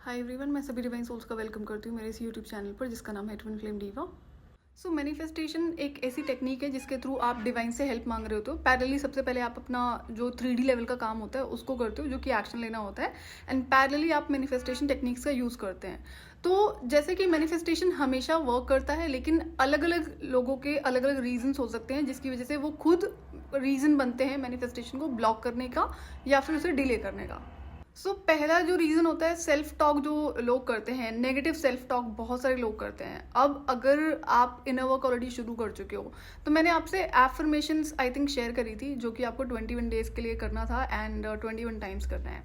Hi everyone, मैं सभी divine souls का वेलकम करती हूँ मेरे इस यूट्यूब चैनल पर जिसका नाम है ट्विन फ्लेम डीवा। सो मैनिफेस्टेशन एक ऐसी टेक्निक है जिसके थ्रू आप डिवाइन से हेल्प मांग रहे होते हो। पैरेलली सबसे पहले आप अपना जो 3D लेवल का काम होता है उसको करते हो, जो कि एक्शन लेना होता है, एंड पैरेलली आप मैनिफेस्टेशन टेक्निक्स का यूज़ करते हैं। तो जैसे कि मैनिफेस्टेशन हमेशा वर्क करता है, लेकिन अलग अलग लोगों के अलग अलग रीजंस हो सकते हैं जिसकी वजह से वो खुद रीज़न बनते हैं मैनिफेस्टेशन को ब्लॉक करने का या फिर उसे डिले करने का। पहला जो रीज़न होता है सेल्फ टॉक, जो लोग करते हैं, नेगेटिव सेल्फ टॉक बहुत सारे लोग करते हैं। अब अगर आप इनर वर्क ऑलरेडी शुरू कर चुके हो तो मैंने आपसे एफर्मेशंस आई थिंक शेयर करी थी, जो कि आपको 21 डेज के लिए करना था एंड 21 टाइम्स करना है।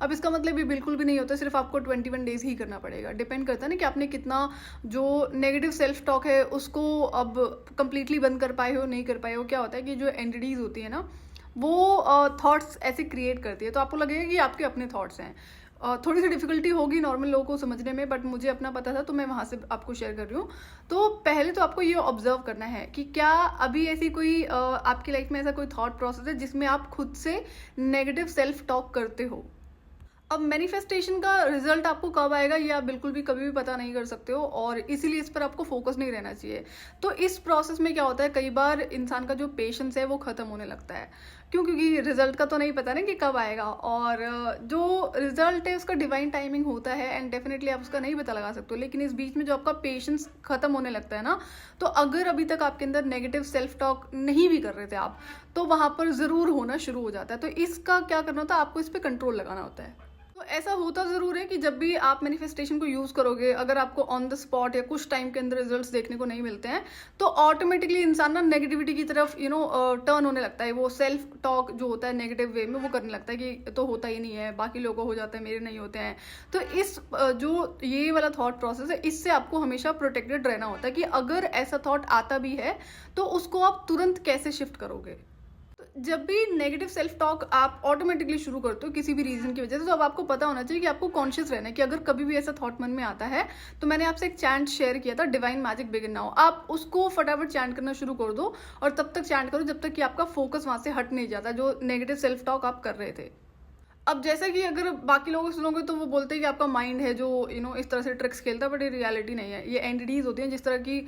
अब इसका मतलब ये बिल्कुल भी नहीं होता सिर्फ आपको 21 डेज ही करना पड़ेगा। डिपेंड करता है ना कि आपने कितना जो नेगेटिव सेल्फ टॉक है उसको अब कंप्लीटली बंद कर पाए हो, नहीं कर पाए हो। क्या होता है कि जो एंटिटीज होती है ना, वो थॉट्स ऐसे क्रिएट करती है, तो आपको लगेगा कि आपके अपने थॉट्स हैं। थोड़ी सी डिफिकल्टी होगी नॉर्मल लोगों को समझने में, बट मुझे अपना पता था तो मैं वहाँ से आपको शेयर कर रही हूँ। तो पहले तो आपको ये ऑब्जर्व करना है कि क्या अभी ऐसी कोई आपकी लाइफ में ऐसा कोई थॉट प्रोसेस है जिसमें आप खुद से नेगेटिव सेल्फ टॉक करते हो। अब मैनिफेस्टेशन का रिजल्ट आपको कब आएगा ये आप बिल्कुल भी कभी भी पता नहीं कर सकते हो, और इसीलिए इस पर आपको फोकस नहीं रहना चाहिए। तो इस प्रोसेस में क्या होता है, कई बार इंसान का जो पेशेंस है वो खत्म होने लगता है। क्योंकि रिजल्ट का तो नहीं पता ना कि कब आएगा, और जो रिजल्ट है उसका डिवाइन टाइमिंग होता है एंड डेफिनेटली आप उसका नहीं पता लगा सकते हो। लेकिन इस बीच में जो आपका पेशेंस खत्म होने लगता है ना, तो अगर अभी तक आपके अंदर नेगेटिव सेल्फ टॉक नहीं भी कर रहे थे आप, तो वहां पर जरूर होना शुरू हो जाता है। तो इसका क्या करना होता है, आपको इस पर कंट्रोल लगाना होता है। तो ऐसा होता ज़रूर है कि जब भी आप मैनिफेस्टेशन को यूज़ करोगे, अगर आपको ऑन द स्पॉट या कुछ टाइम के अंदर रिजल्ट्स देखने को नहीं मिलते हैं, तो ऑटोमेटिकली इंसान ना नेगेटिविटी की तरफ टर्न होने लगता है। वो सेल्फ टॉक जो होता है नेगेटिव वे में वो करने लगता है कि तो होता ही नहीं है, बाकी लोगों को हो जाता है, मेरे नहीं होते हैं। तो इस जो ये वाला थॉट प्रोसेस है, इससे आपको हमेशा प्रोटेक्टेड रहना होता है कि अगर ऐसा थॉट आता भी है तो उसको आप तुरंत कैसे शिफ्ट करोगे। जब भी नेगेटिव सेल्फ टॉक आप ऑटोमेटिकली शुरू करते हो किसी भी रीजन की वजह से, तो अब आपको पता होना चाहिए कि आपको कॉन्शियस रहना है कि अगर कभी भी ऐसा थॉट मन में आता है, तो मैंने आपसे एक चैंट शेयर किया था, डिवाइन मैजिक बिगिन नाउ। आप उसको फटाफट चैंट करना शुरू कर दो और तब तक चैंट करो जब तक कि आपका फोकस वहां से हट नहीं जाता जो नेगेटिव सेल्फ टॉक आप कर रहे थे। अब जैसा कि अगर बाकी लोगों को सुनोगे तो वो बोलते हैं कि आपका माइंड है जो इस तरह से ट्रिक्स खेलता है, बट ये रियलिटी नहीं है। ये एंटिटीज होती हैं जिस तरह की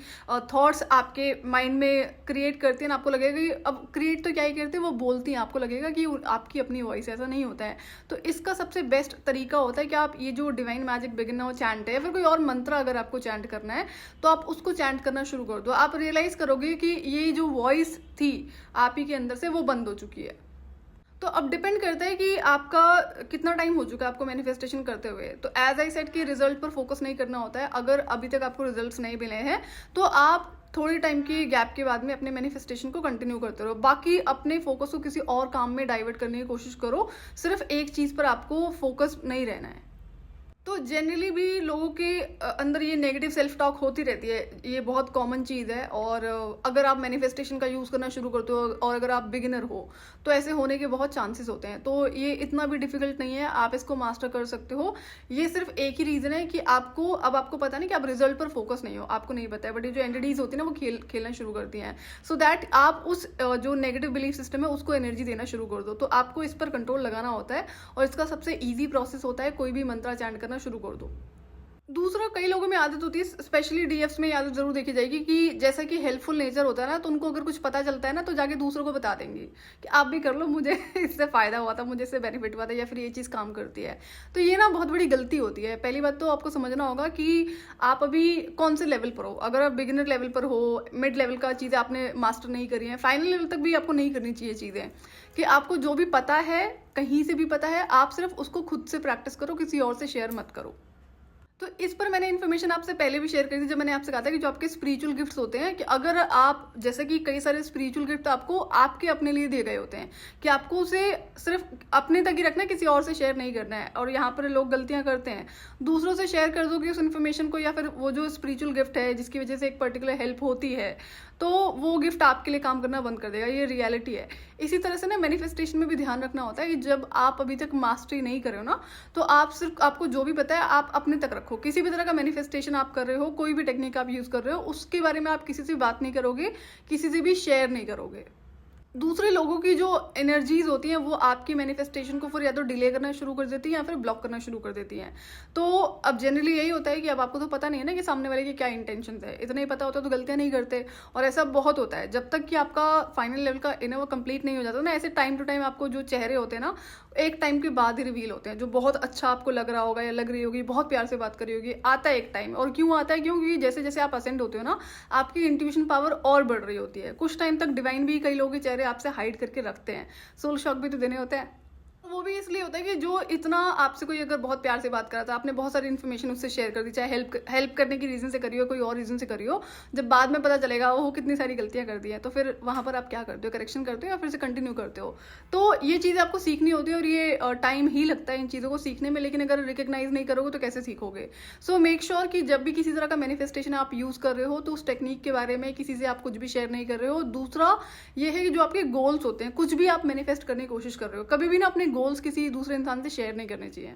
थॉट्स आपके माइंड में क्रिएट करती हैं, आपको लगेगा कि अब क्रिएट तो क्या ही करती है, वो बोलती हैं, आपको लगेगा कि आपकी अपनी वॉइस, ऐसा नहीं होता है। तो इसका सबसे बेस्ट तरीका होता है कि आप ये जो divine magic begin now chant है या फिर कोई और मंत्र अगर आपको चैंट करना है तो आप उसको चैंट करना शुरू कर दो। आप रियलाइज करोगे कि ये जो वॉइस थी आप ही के अंदर से वो बंद हो चुकी है। तो अब डिपेंड करता है कि आपका कितना टाइम हो चुका है आपको मैनिफेस्टेशन करते हुए। तो एज आई सेड कि रिजल्ट पर फोकस नहीं करना होता है। अगर अभी तक आपको रिजल्ट्स नहीं मिले हैं तो आप थोड़ी टाइम की गैप के बाद में अपने मैनिफेस्टेशन को कंटिन्यू करते रहो। बाकी अपने फोकस को किसी और काम में डाइवर्ट करने की कोशिश करो, सिर्फ एक चीज पर आपको फोकस नहीं रहना है। तो जनरली भी लोगों के अंदर ये नेगेटिव सेल्फ टॉक होती रहती है, ये बहुत कॉमन चीज़ है। और अगर आप मैनिफेस्टेशन का यूज़ करना शुरू करते हो और अगर आप बिगिनर हो तो ऐसे होने के बहुत चांसेस होते हैं। तो ये इतना भी डिफिकल्ट नहीं है, आप इसको मास्टर कर सकते हो। ये सिर्फ एक ही रीज़न है कि आपको पता नहीं कि आप रिजल्ट पर फोकस नहीं हो, आपको नहीं पता है, बट ये जो एंटिटीज होती है ना वो खेलना शुरू करती हैं, सो दैट आप उस जो नेगेटिव बिलीफ सिस्टम है उसको एनर्जी देना शुरू कर दो। तो आपको इस पर कंट्रोल लगाना होता है और इसका सबसे ईजी प्रोसेस होता है कोई भी मंत्र चैंट करना शुरू कर दो। दूसरा, कई लोगों में आदत होती है, स्पेशली डीएफ्स में आदत जरूर देखी जाएगी कि जैसा कि हेल्पफुल नेचर होता है ना, तो उनको अगर कुछ पता चलता है ना तो जाके दूसरों को बता देंगे कि आप भी कर लो, मुझे इससे फायदा हुआ था, मुझे इससे बेनिफिट हुआ था, या फिर ये चीज़ काम करती है। तो ये ना बहुत बड़ी गलती होती है। पहली बात तो आपको समझना होगा कि आप अभी कौन से लेवल पर हो। अगर आप बिगिनर लेवल पर हो, मिड लेवल का चीज़ें आपने मास्टर नहीं करी है, फाइनल लेवल तक भी आपको नहीं करनी चाहिए चीज़ें। कि आपको जो भी पता है, कहीं से भी पता है, आप सिर्फ उसको खुद से प्रैक्टिस करो, किसी और से शेयर मत करो। तो इस पर मैंने इन्फॉर्मेशन आपसे पहले भी शेयर करी थी, जब मैंने आपसे कहा था कि जो आपके स्पिरिचुअल गिफ्ट्स होते हैं, कि अगर आप, जैसे कि कई सारे स्पिरिचुअल गिफ्ट आपको आपके अपने लिए दिए गए होते हैं कि आपको उसे सिर्फ अपने तक ही रखना है, किसी और से शेयर नहीं करना है। और यहाँ पर लोग गलतियां करते हैं, दूसरों से शेयर कर दोगे उस इन्फॉर्मेशन को, या फिर वो जो स्पिरिचुअल गिफ्ट है जिसकी वजह से एक पर्टिकुलर हेल्प होती है, तो वो गिफ्ट आपके लिए काम करना बंद कर देगा। ये रियलिटी है। इसी तरह से ना मैनिफेस्टेशन में भी ध्यान रखना होता है कि जब आप अभी तक मास्टरी नहीं कर रहे हो ना, तो आप सिर्फ, आपको जो भी पता है आप अपने तक रखो। किसी भी तरह का मैनिफेस्टेशन आप कर रहे हो, कोई भी टेक्निक आप यूज कर रहे हो, उसके बारे में आप किसी से बात नहीं करोगे, किसी से भी शेयर नहीं करोगे। दूसरे लोगों की जो एनर्जीज होती हैं वो आपकी मैनिफेस्टेशन को फिर या तो डिले करना शुरू कर देती हैं या फिर ब्लॉक करना शुरू कर देती हैं। तो अब जनरली यही होता है कि अब आपको तो पता नहीं है ना कि सामने वाले की क्या इंटेंशन है, इतना ही पता होता है तो गलतियां नहीं करते। और ऐसा बहुत होता है, जब तक कि आपका फाइनल लेवल का इनर वर्क कंप्लीट नहीं हो जाता ना, ऐसे टाइम टू टाइम आपको जो चेहरे होते हैं ना, एक टाइम के बाद ही रिवील होते हैं। जो बहुत अच्छा आपको लग रहा होगा या लग रही होगी, बहुत प्यार से बात कर रही होगी, आता है एक टाइम। और क्यों आता है? क्योंकि जैसे जैसे आप असेंड होते हो ना, आपकी इंट्यूशन पावर और बढ़ रही होती है। कुछ टाइम तक डिवाइन भी कई लोगों के चेहरे आपसे हाइड करके रखते हैं, सोल शॉक भी तो देने होते हैं। वो भी इसलिए होता है कि जो इतना आपसे कोई अगर बहुत प्यार से बात कर रहा था, आपने बहुत सारी इन्फॉर्मेशन उससे शेयर कर दी, चाहे हेल्प करने की रीजन से करी हो, कोई और रीजन से करी हो, जब बाद में पता चलेगा वो कितनी सारी गलतियां कर दी है, तो फिर वहां पर आप क्या करते हो? करेक्शन करते हो या फिर से कंटिन्यू करते हो? तो ये चीज़ आपको सीखनी होती है और ये टाइम ही लगता है इन चीज़ों को सीखने में, लेकिन अगर रिकग्नाइज नहीं करोगे तो कैसे सीखोगे? सो मेक श्योर कि जब भी किसी तरह का मैनिफेस्टेशन आप यूज़ कर रहे हो तो उस टेक्निक के बारे में किसी से आप कुछ भी शेयर नहीं कर रहे हो। दूसरा ये है कि जो आपके गोल्स होते हैं, कुछ भी आप मैनिफेस्ट करने की कोशिश कर रहे हो, कभी भी ना अपने गोल्स किसी दूसरे इंसान से शेयर नहीं करने चाहिए।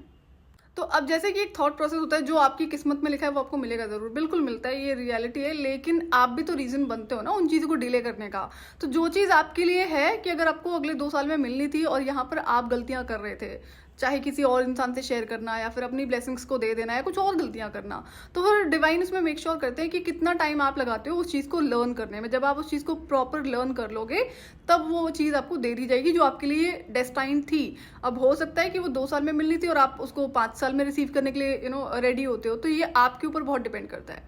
तो अब जैसे कि एक थॉट प्रोसेस होता है, जो आपकी किस्मत में लिखा है वो आपको मिलेगा जरूर, बिल्कुल मिलता है, ये रियलिटी है। लेकिन आप भी तो रीजन बनते हो ना उन चीजों को डिले करने का। तो जो चीज आपके लिए है कि अगर आपको अगले 2 साल में मिलनी थी और यहाँ पर आप गलतियां कर रहे थे, चाहे किसी और इंसान से शेयर करना या फिर अपनी ब्लेसिंग्स को दे देना या कुछ और गलतियां करना, तो फिर डिवाइन इसमें मेक श्योर करते हैं कि कितना टाइम आप लगाते हो उस चीज़ को लर्न करने में। जब आप उस चीज़ को प्रॉपर लर्न कर लोगे तब वो चीज़ आपको दे दी जाएगी जो आपके लिए डेस्टाइन थी। अब हो सकता है कि वो 2 साल में मिलनी थी और आप उसको 5 साल में रिसीव करने के लिए रेडी होते हो, तो ये आपके ऊपर बहुत डिपेंड करता है।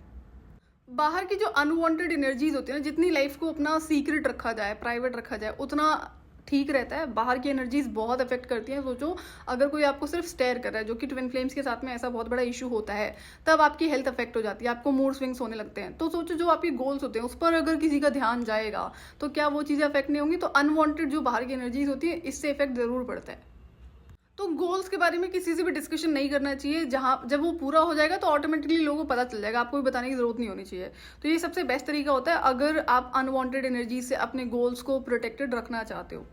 बाहर की जो अनवांटेड एनर्जीज होती है ना, जितनी लाइफ को अपना सीक्रेट रखा जाए, प्राइवेट रखा जाए, उतना ठीक रहता है। बाहर की एनर्जीज बहुत अफेक्ट करती हैं। सोचो अगर कोई आपको सिर्फ स्टेयर कर रहा है, जो कि ट्विन फ्लेम्स के साथ में ऐसा बहुत बड़ा इशू होता है, तब आपकी हेल्थ अफेक्ट हो जाती है, आपको मूड स्विंग्स होने लगते हैं। तो सोचो जो आपके गोल्स होते हैं उस पर अगर किसी का ध्यान जाएगा तो क्या वो चीज़ें अफेक्ट नहीं होंगी? तो अनवांटेड जो बाहर की एनर्जीज होती है, इससे इफेक्ट जरूर पड़ता है। तो गोल्स के बारे में किसी से भी डिस्कशन नहीं करना चाहिए। जहां जब वो पूरा हो जाएगा तो ऑटोमेटिकली लोगों को पता चल जाएगा, आपको भी बताने की जरूरत नहीं होनी चाहिए। तो ये सबसे बेस्ट तरीका होता है अगर आप अनवांटेड एनर्जी से अपने गोल्स को प्रोटेक्टेड रखना चाहते हो।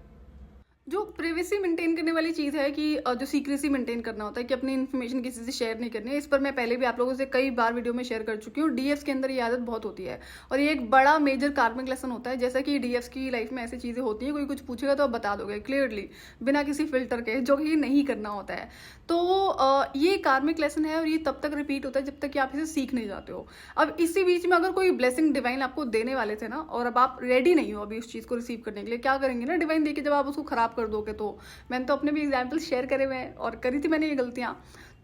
जो प्रिवेसी मेंटेन करने वाली चीज़ है कि जो सीक्रेसी मेंटेन करना होता है कि अपनी इन्फॉर्मेशन किसी से शेयर नहीं करनी है, इस पर मैं पहले भी आप लोगों से कई बार वीडियो में शेयर कर चुकी हूँ। डीएफ्स के अंदर ये आदत बहुत होती है और ये एक बड़ा मेजर कार्मिक लेसन होता है। जैसा कि डीएफ्स की लाइफ में ऐसी चीज़ें होती हैं, कोई कुछ पूछेगा तो आप बता दोगे क्लियरली बिना किसी फिल्टर के, जो कि नहीं करना होता है। तो ये कार्मिक लेसन है और ये तब तक रिपीट होता है जब तक कि आप इसे सीख नहीं जाते हो। अब इसी बीच में अगर कोई ब्लेसिंग डिवाइन आपको देने वाले थे ना और अब आप रेडी नहीं हो अभी उस चीज़ को रिसीव करने के लिए, क्या करेंगे ना डिवाइन देके जब आप उसको खराब कर दोगे? तो मैंने तो अपने भी एग्जाम्पल शेयर करे हुए हैं और करी थी मैंने ये गलतियां।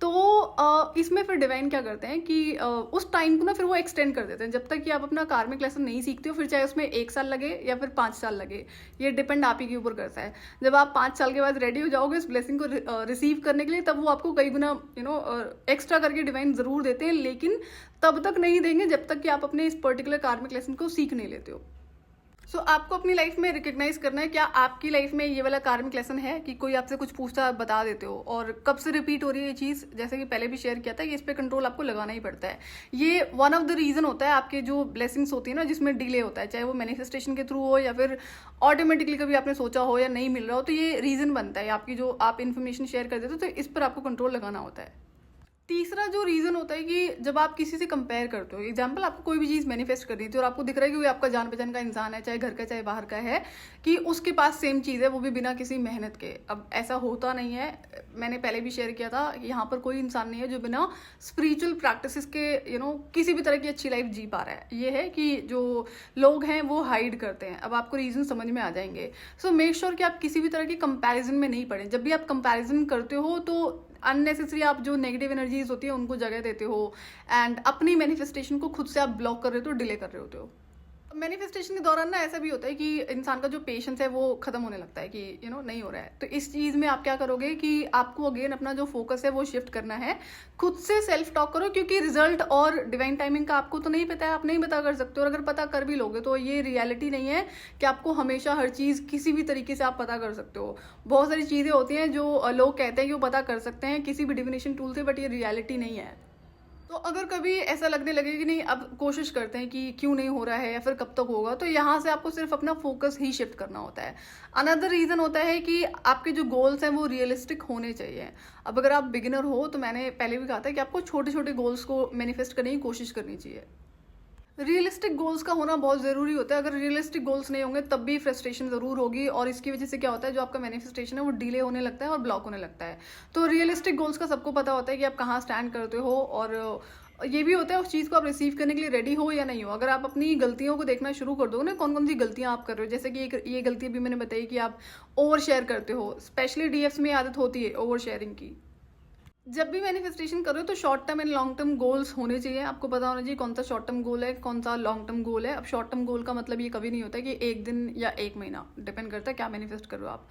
तो इसमें फिर डिवाइन क्या करते हैं कि उस टाइम को ना फिर वो एक्सटेंड कर देते हैं जब तक कि आप अपना कार्मिक लेसन नहीं सीखते हो, फिर चाहे उसमें 1 साल लगे या फिर 5 साल लगे, ये डिपेंड आप ही के ऊपर करता है। जब आप 5 साल के बाद रेडी हो जाओगे इस ब्लेसिंग को रिसीव करने के लिए, तब वो आपको कई गुना एक्स्ट्रा करके डिवाइन जरूर देते हैं, लेकिन तब तक नहीं देंगे जब तक कि आप अपने इस पर्टिकुलर कार्मिक लेसन को सीख नहीं लेते हो। सो आपको अपनी लाइफ में रिकग्नाइज करना है क्या आपकी लाइफ में ये वाला कार्मिक लेसन है कि कोई आपसे कुछ पूछता है आप बता देते हो, और कब से रिपीट हो रही है ये चीज़। जैसे कि पहले भी शेयर किया था कि इस पे कंट्रोल आपको लगाना ही पड़ता है। ये वन ऑफ द रीजन होता है आपके जो ब्लेसिंग्स होती है ना, जिसमें डिले होता है, चाहे वो मैनिफेस्टेशन के थ्रू हो या फिर ऑटोमेटिकली कभी आपने सोचा हो या नहीं मिल रहा हो, तो ये रीजन बनता है आपकी जो आप इन्फॉर्मेशन शेयर कर देते हो, तो इस पर आपको कंट्रोल लगाना होता है। तीसरा जो रीजन होता है कि जब आप किसी से कंपेयर करते हो, एग्जाम्पल आपको कोई भी चीज़ मैनिफेस्ट करनी थी और आपको दिख रहा है कि वो आपका जान पहचान का इंसान है, चाहे घर का चाहे बाहर का है, कि उसके पास सेम चीज़ है, वो भी बिना किसी मेहनत के। अब ऐसा होता नहीं है, मैंने पहले भी शेयर किया था कि यहाँ पर कोई इंसान नहीं है जो बिना स्पिरिचुअल प्रैक्टिसेस के किसी भी तरह की अच्छी लाइफ जी पा रहा है। ये है कि जो लोग हैं वो हाइड करते हैं। अब आपको रीजन समझ में आ जाएंगे। सो मेक श्योर कि आप किसी भी तरह की कंपैरिजन में नहीं पड़े। जब भी आप कंपैरिजन करते हो तो अननेसेसरी आप जो नेगेटिव एनर्जीज होती है उनको जगह देते हो, एंड अपनी मैनिफेस्टेशन को खुद से आप ब्लॉक कर रहे हो, डिले कर रहे होते हो। मैनिफेस्टेशन के दौरान ना ऐसा भी होता है कि इंसान का जो पेशेंस है वो खत्म होने लगता है कि नहीं हो रहा है। तो इस चीज़ में आप क्या करोगे कि आपको अगेन अपना जो फोकस है वो शिफ्ट करना है। खुद से सेल्फ टॉक करो, क्योंकि रिजल्ट और डिवाइन टाइमिंग का आपको तो नहीं पता है, आप नहीं पता कर सकते हो। और अगर पता कर भी लोगे तो ये रियलिटी नहीं है कि आपको हमेशा हर चीज़ किसी भी तरीके से आप पता कर सकते हो। बहुत सारी चीज़ें होती हैं जो लोग कहते हैं कि वो पता कर सकते हैं किसी भी डिविनेशन टूल से, बट ये रियलिटी नहीं है। तो अगर कभी ऐसा लगने लगे कि नहीं अब कोशिश करते हैं कि क्यों नहीं हो रहा है या फिर कब तक होगा, तो यहाँ से आपको सिर्फ अपना फोकस ही शिफ्ट करना होता है। अनदर रीजन होता है कि आपके जो गोल्स हैं वो रियलिस्टिक होने चाहिए। अब अगर आप बिगिनर हो तो मैंने पहले भी कहा था कि आपको छोटे छोटे गोल्स को मैनिफेस्ट करने की कोशिश करनी चाहिए। रियलिस्टिक गोल्स का होना बहुत ज़रूरी होता है। अगर रियलिस्टिक गोल्स नहीं होंगे तब भी फ्रस्ट्रेशन ज़रूर होगी, और इसकी वजह से क्या होता है, जो आपका मैनिफेस्टेशन है वो डिले होने लगता है और ब्लॉक होने लगता है। तो रियलिस्टिक गोल्स का सबको पता होता है कि आप कहाँ स्टैंड करते हो, और ये भी होता है उस चीज़ को आप रिसीव करने के लिए रेडी हो या नहीं हो। अगर आप अपनी गलतियों को देखना शुरू कर दो ना, कौन कौन सी गलतियां आप कर रहे हो, जैसे कि ये गलती भी मैंने बताई कि आप ओवर शेयर करते हो, स्पेशली डीएफ्स में आदत होती है ओवर शेयरिंग की। जब भी मैनिफेस्टेशन करो तो short term and long term goals होने चाहिए। आपको पता होना चाहिए कौन सा शॉर्ट टर्म गोल है, कौन सा लॉन्ग टर्म गोल है। अब शॉर्ट टर्म गोल का मतलब ये कभी नहीं होता कि एक दिन या एक महीना, डिपेंड करता है क्या मैनिफेस्ट करो आप।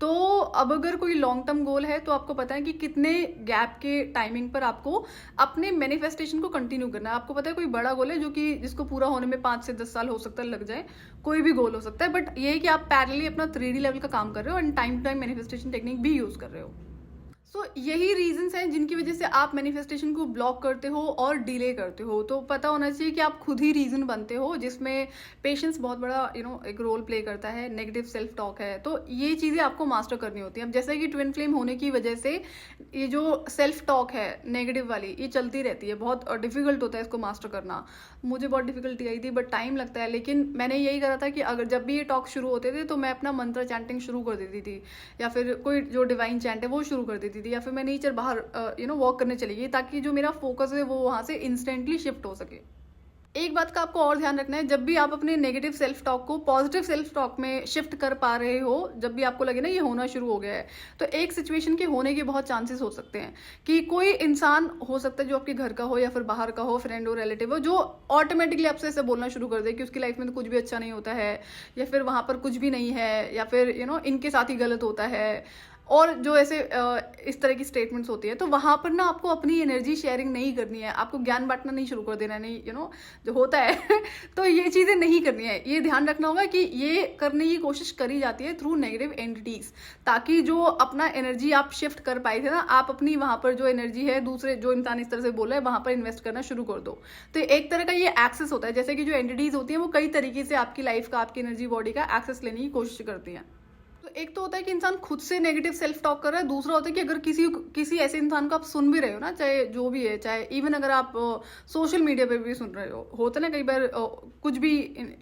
तो अब अगर कोई लॉन्ग टर्म गोल है तो आपको पता है कि कितने गैप के टाइमिंग पर आपको अपने मैनिफेस्टेशन को कंटिन्यू करना है। आपको पता है कोई बड़ा गोल है जो कि जिसको पूरा होने में 5 से 10 साल हो सकता है, लग जाए, कोई भी गोल हो सकता है, बट ये है कि आप पैरेलली अपना 3D लेवल का काम कर रहे हो and time to time manifestation technique भी यूज कर रहे हो। सो यही रीजंस हैं जिनकी वजह से आप मैनिफेस्टेशन को ब्लॉक करते हो और डिले करते हो। तो पता होना चाहिए कि आप खुद ही रीजन बनते हो, जिसमें पेशेंस बहुत बड़ा एक रोल प्ले करता है, नेगेटिव सेल्फ टॉक है। तो ये चीज़ें आपको मास्टर करनी होती हैं। अब जैसे कि ट्विन फ्लेम होने की वजह से ये जो सेल्फ टॉक है नेगेटिव वाली, ये चलती रहती है, बहुत डिफिकल्ट होता है इसको मास्टर करना। मुझे बहुत डिफिकल्टी आई थी, बट टाइम लगता है। लेकिन मैंने यही करा था कि अगर जब भी ये टॉक शुरू होते थे तो मैं अपना मंत्र चैंटिंग शुरू कर देती थी, या फिर कोई जो डिवाइन चैंट है वो शुरू कर देती थी, या फिर मैं नेचर बाहर वॉक करने चली गई, ताकि जो मेरा फोकस है वो वहां से इंस्टेंटली शिफ्ट हो सके। एक बात का आपको और ध्यान रखना है, जब भी आप अपने नेगेटिव सेल्फ टॉक को पॉजिटिव सेल्फ टॉक में शिफ्ट कर पा रहे हो, जब भी आपको लगे ना ये होना शुरू हो गया है, तो एक सिचुएशन के होने के बहुत चांसेस हो सकते हैं कि कोई इंसान हो सकता है जो आपके घर का हो या फिर बाहर का हो, फ्रेंड हो, रिलेटिव हो, जो ऑटोमेटिकली आपसे ऐसे बोलना शुरू कर दे कि उसकी लाइफ में तो कुछ भी अच्छा नहीं होता है, या फिर वहां पर कुछ भी नहीं है, या फिर इनके साथ ही गलत होता है, और जो ऐसे इस तरह की स्टेटमेंट्स होती है। तो वहां पर ना आपको अपनी एनर्जी शेयरिंग नहीं करनी है, आपको ज्ञान बांटना नहीं शुरू कर देना है, नहीं जो होता है तो ये चीजें नहीं करनी है। ये ध्यान रखना होगा कि ये करने की कोशिश करी जाती है थ्रू नेगेटिव एंटिटीज, ताकि जो अपना एनर्जी आप शिफ्ट कर पाए थे ना, आप अपनी वहां पर जो एनर्जी है दूसरे जो इंसान इस तरह से बोल रहे हैं वहां पर इन्वेस्ट करना शुरू कर दो। तो एक तरह का ये एक्सेस होता है, जैसे कि जो एंटिटीज होती है वो कई तरीके से आपकी लाइफ का, आपकी एनर्जी बॉडी का एक्सेस लेने की कोशिश करती है। तो एक तो होता है कि इंसान खुद से नेगेटिव सेल्फ टॉक कर रहा है, दूसरा होता है कि अगर किसी ऐसे इंसान को आप सुन भी रहे हो ना, चाहे जो भी है, चाहे इवन अगर आप सोशल मीडिया पे भी सुन रहे हो, होता है ना कई बार कुछ भी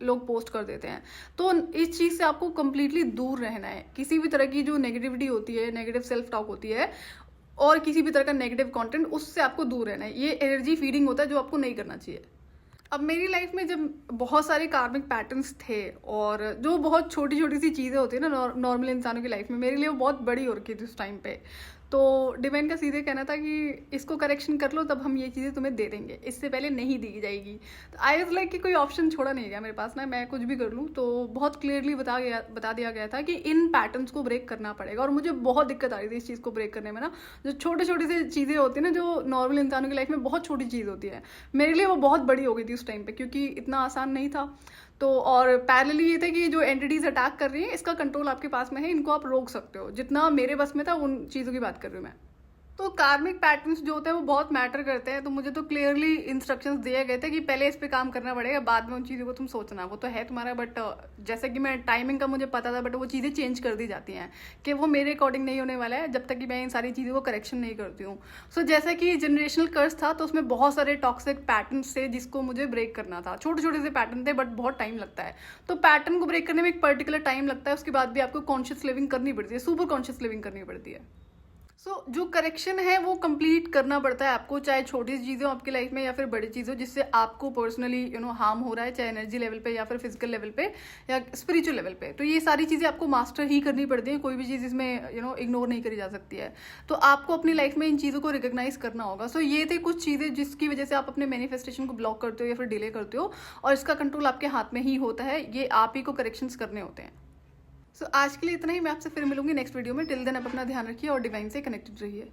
लोग पोस्ट कर देते हैं, तो इस चीज से आपको कंप्लीटली दूर रहना है। किसी भी तरह की जो नेगेटिविटी होती है, नेगेटिव सेल्फ टॉक होती है, और किसी भी तरह का नेगेटिव कंटेंट, उससे आपको दूर रहना है। ये एनर्जी फीडिंग होता है जो आपको नहीं करना चाहिए। अब मेरी लाइफ में जब बहुत सारे कार्मिक पैटर्न्स थे, और जो बहुत छोटी छोटी सी चीज़ें होती है ना नॉर्मल इंसानों की लाइफ में, मेरे लिए वो बहुत बड़ी हो रखी थी उस टाइम पे। तो डिवाइन का सीधे कहना था कि इसको करेक्शन कर लो, तब हम ये चीज़ें तुम्हें दे देंगे, इससे पहले नहीं दी जाएगी। तो आई वाज लाइक कि कोई ऑप्शन छोड़ा नहीं गया मेरे पास ना, मैं कुछ भी कर लूँ। तो बहुत क्लियरली बता दिया गया था कि इन पैटर्न्स को ब्रेक करना पड़ेगा। और मुझे बहुत दिक्कत आ रही थी इस चीज़ को ब्रेक करने में ना। जो छोटे छोटी सी चीज़ें होती है ना, जो नॉर्मल इंसानों की लाइफ में बहुत छोटी चीज़ होती है, मेरे लिए वो बहुत बड़ी हो गई थी उस टाइम पे, क्योंकि इतना आसान नहीं था। तो और पैरेलली ये था कि जो एंटिटीज अटैक कर रही हैं, इसका कंट्रोल आपके पास में है, इनको आप रोक सकते हो। जितना मेरे बस में था उन चीज़ों की बात कर रही हूँ मैं। तो कार्मिक पैटर्न्स जो होते हैं वो बहुत मैटर करते हैं। तो मुझे तो क्लियरली इंस्ट्रक्शंस दिए गए थे कि पहले इस पे काम करना पड़ेगा, बाद में उन चीज़ों को तुम सोचना, वो तो है तुम्हारा। बट जैसे कि मैं टाइमिंग का मुझे पता था, बट वो चीज़ें चेंज कर दी जाती हैं कि वो मेरे अकॉर्डिंग नहीं होने वाला है जब तक कि मैं इन सारी चीज़ों को करेक्शन नहीं करती हूँ। सो जैसे कि जनरेशनल कर्स था, तो उसमें बहुत सारे टॉक्सिक पैटर्न्स थे जिसको मुझे ब्रेक करना था। छोटे छोटे से पैटर्न थे, बट बहुत टाइम लगता है। तो पैटर्न को ब्रेक करने में एक पर्टिकुलर टाइम लगता है, उसके बाद भी आपको कॉन्शियस लिविंग करनी पड़ती है, सुपर कॉन्शियस लिविंग करनी पड़ती है। जो करेक्शन है वो कंप्लीट करना पड़ता है आपको, चाहे छोटी चीज़ें हो आपकी लाइफ में या फिर बड़ी चीज़ हो जिससे आपको पर्सनली हार्म हो रहा है, चाहे एनर्जी लेवल पे या फिर फिजिकल लेवल पे या स्पिरिचुअल लेवल पे। तो ये सारी चीज़ें आपको मास्टर ही करनी पड़ती है, कोई भी चीज़ इसमें इग्नोर नहीं करी जा सकती है। तो आपको अपनी लाइफ में इन चीज़ों को रिकॉग्नाइज करना होगा। सो ये थे कुछ चीज़ें जिसकी वजह से आप अपने मैनिफेस्टेशन को ब्लॉक करते हो या फिर डिले करते हो, और इसका कंट्रोल आपके हाथ में ही होता है। ये आप ही को करेक्शंस करने होते हैं। सो आज के लिए इतना ही। मैं आपसे फिर मिलूंगी नेक्स्ट वीडियो में। टिल देन आप अपना ध्यान रखिए और डिवाइन से कनेक्टेड रहिए।